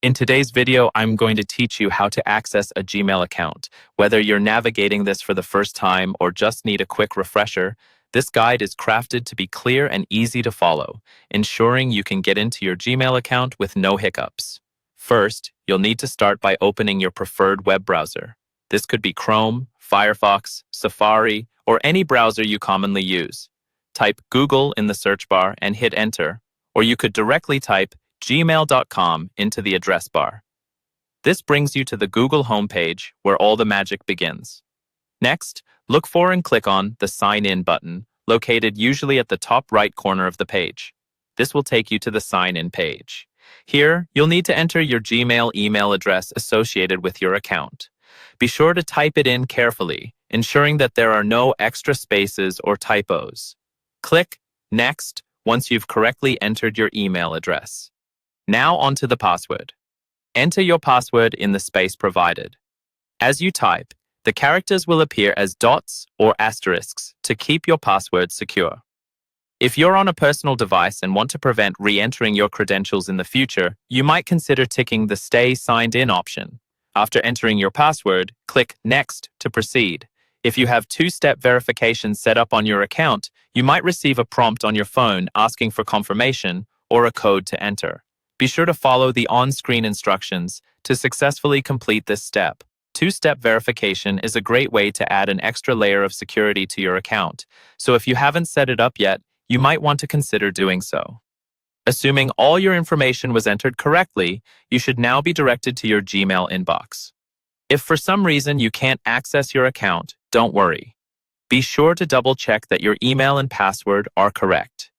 In today's video, I'm going to teach you how to access a Gmail account. Whether you're navigating this for the first time or just need a quick refresher, this guide is crafted to be clear and easy to follow, ensuring you can get into your Gmail account with no hiccups. First, you'll need to start by opening your preferred web browser. This could be Chrome, Firefox, Safari, or any browser you commonly use. Type Google in the search bar and hit enter, or you could directly type gmail.com into the address bar. This brings you to the Google homepage where all the magic begins. Next, look for and click on the Sign In button, located usually at the top right corner of the page. This will take you to the Sign In page. Here, you'll need to enter your Gmail email address associated with your account. Be sure to type it in carefully, ensuring that there are no extra spaces or typos. Click Next once you've correctly entered your email address. Now onto the password. Enter your password in the space provided. As you type, the characters will appear as dots or asterisks to keep your password secure. If you're on a personal device and want to prevent re-entering your credentials in the future, you might consider ticking the Stay Signed In option. After entering your password, click Next to proceed. If you have two-step verification set up on your account, you might receive a prompt on your phone asking for confirmation or a code to enter. Be sure to follow the on-screen instructions to successfully complete this step. Two-step verification is a great way to add an extra layer of security to your account, so if you haven't set it up yet, you might want to consider doing so. Assuming all your information was entered correctly, you should now be directed to your Gmail inbox. If for some reason you can't access your account, don't worry. Be sure to double-check that your email and password are correct.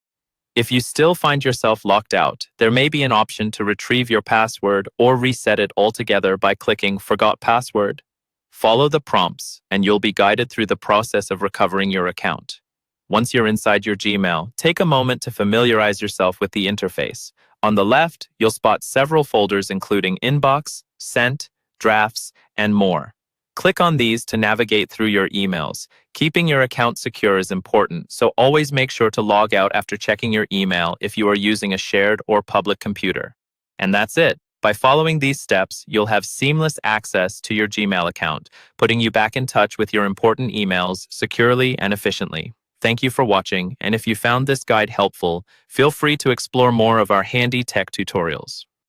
If you still find yourself locked out, there may be an option to retrieve your password or reset it altogether by clicking Forgot Password. Follow the prompts, and you'll be guided through the process of recovering your account. Once you're inside your Gmail, take a moment to familiarize yourself with the interface. On the left, you'll spot several folders including Inbox, Sent, Drafts, and more. Click on these to navigate through your emails. Keeping your account secure is important, so always make sure to log out after checking your email if you are using a shared or public computer. And that's it. By following these steps, you'll have seamless access to your Gmail account, putting you back in touch with your important emails securely and efficiently. Thank you for watching, and if you found this guide helpful, feel free to explore more of our handy tech tutorials.